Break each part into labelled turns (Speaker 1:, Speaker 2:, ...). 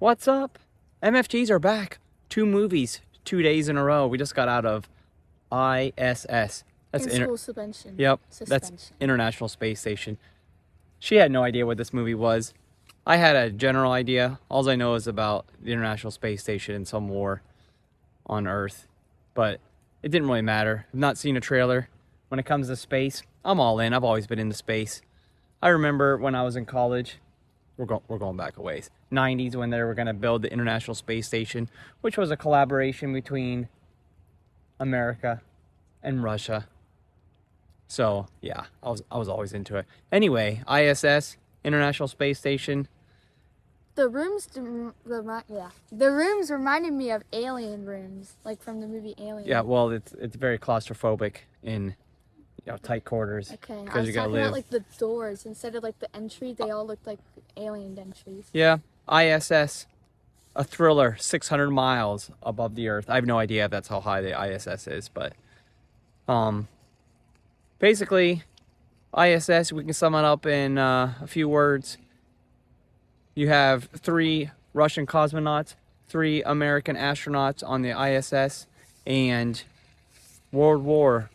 Speaker 1: What's up? MFGs are back. 2 movies, 2 days in a row. We just got out of I.S.S. That's
Speaker 2: school suspension.
Speaker 1: Yep, that's International Space Station. She had no idea what this movie was. I had a general idea. All I know is about the International Space Station and some war on Earth. But it didn't really matter. I've not seen a trailer. When it comes to space, I'm all in. I've always been into space. I remember when I was in college, we're going back a ways, 90s, when they were going to build the International Space Station, which was a collaboration between America and Russia. So yeah, I was always into it. Anyway, ISS, International Space Station.
Speaker 2: The rooms reminded me of alien rooms, like from the movie Alien.
Speaker 1: Yeah, well, it's very claustrophobic in tight quarters.
Speaker 2: Okay, I was talking about like the doors instead of like the entry. They all looked like alien entries.
Speaker 1: Yeah, ISS, a thriller, 600 miles above the Earth. I have no idea if that's how high the ISS is, but basically, ISS, we can sum it up in a few words. You have 3 Russian cosmonauts, 3 American astronauts on the ISS, and World War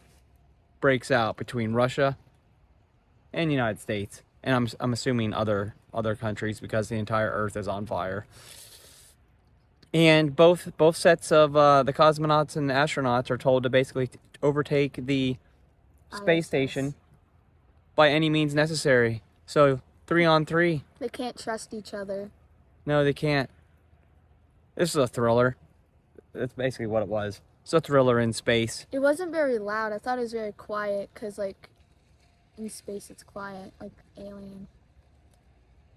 Speaker 1: breaks out between Russia and the United States, and I'm assuming other countries, because the entire Earth is on fire. And both sets of the cosmonauts and the astronauts are told to basically overtake the space station by any means necessary. So 3 on 3.
Speaker 2: They can't trust each other.
Speaker 1: No, they can't. This is a thriller. That's basically what it was. It's a thriller in space.
Speaker 2: It wasn't very loud. I thought it was very quiet, because like in space it's quiet, like Alien.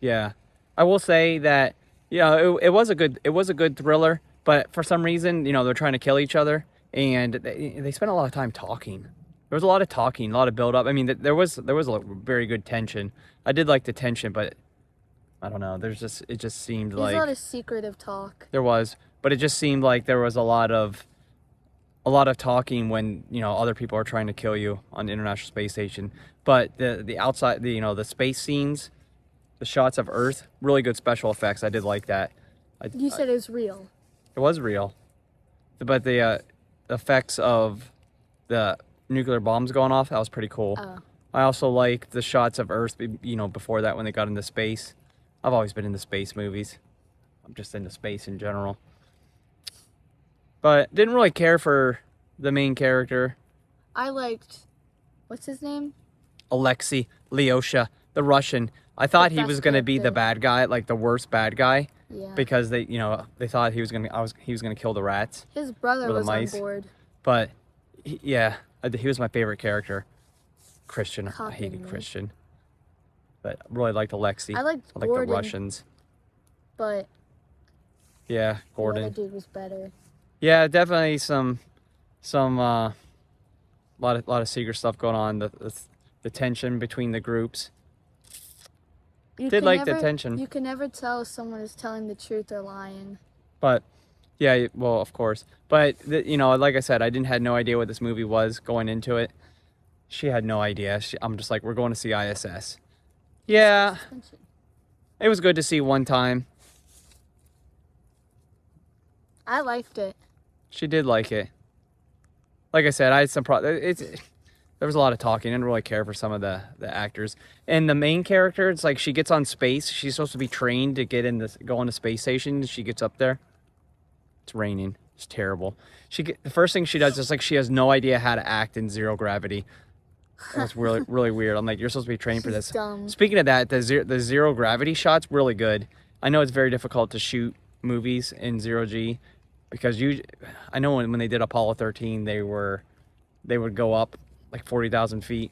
Speaker 1: Yeah, I will say that it was a good thriller, but for some reason they're trying to kill each other, and they spent a lot of time talking. There was a lot of talking, a lot of build up. I mean, there was a very good tension. I did like the tension, but I don't know. It just seemed like
Speaker 2: there's a lot of secretive talk.
Speaker 1: There was, but it just seemed like there was a lot of talking when other people are trying to kill you on the International Space Station. But the outside, the space scenes, the shots of Earth, really good special effects. I did like that.
Speaker 2: You said it was real.
Speaker 1: It was real, but the effects of the nuclear bombs going off, that was pretty cool.
Speaker 2: Oh.
Speaker 1: I also like the shots of Earth, before that, when they got into space. I've always been into space movies. I'm just into space in general. But didn't really care for the main character.
Speaker 2: I liked, what's his name?
Speaker 1: Alexei Lyosha, the Russian. I thought he was going to be the bad guy, like the worst bad guy.
Speaker 2: Yeah.
Speaker 1: Because they thought he was going to kill the rats.
Speaker 2: His brother was
Speaker 1: mice.
Speaker 2: on board.
Speaker 1: But he was my favorite character. Christian. I hated Christian. But I really liked Alexei.
Speaker 2: I liked
Speaker 1: the Russians.
Speaker 2: But
Speaker 1: yeah, Gordon.
Speaker 2: The other dude was better.
Speaker 1: Yeah, definitely some lot of secret stuff going on. The tension between the groups. The tension.
Speaker 2: You can never tell if someone is telling the truth or lying.
Speaker 1: But yeah, well, of course. But like I said, I had no idea what this movie was going into it. She had no idea. I'm just like, we're going to see ISS. Yeah, it was good to see one time.
Speaker 2: I liked it.
Speaker 1: She did like it. Like I said, I had some there was a lot of talking. I didn't really care for some of the actors. And the main character, it's like she gets on space. She's supposed to be trained to go on the space station. She gets up there. It's raining. It's terrible. The first thing she does is like she has no idea how to act in zero gravity. It's really, really weird. I'm like, you're supposed to be trained for this.
Speaker 2: Dumb.
Speaker 1: Speaking of that, the zero gravity shot's really good. I know it's very difficult to shoot movies in zero G, because I know when they did Apollo 13, they would go up like 40,000 feet,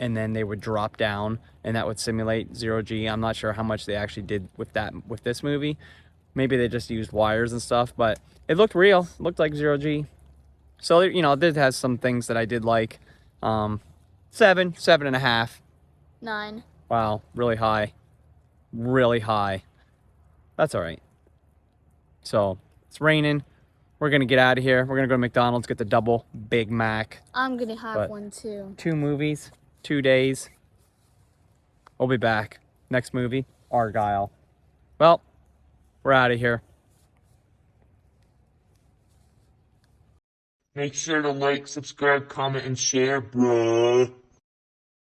Speaker 1: and then they would drop down, and that would simulate zero G. I'm not sure how much they actually did with this movie. Maybe they just used wires and stuff, but it looked real. It looked like zero G. So it did have some things that I did like. 7.5.
Speaker 2: 9.
Speaker 1: Wow, really high. Really high. That's all right. So, it's raining. We're going to get out of here. We're going to go to McDonald's, get the double Big Mac.
Speaker 2: I'm going to have one too.
Speaker 1: 2 movies, 2 days. We'll be back. Next movie, Argyle. Well, We're out of here.
Speaker 3: Make sure to like, subscribe, comment, and share, bruh.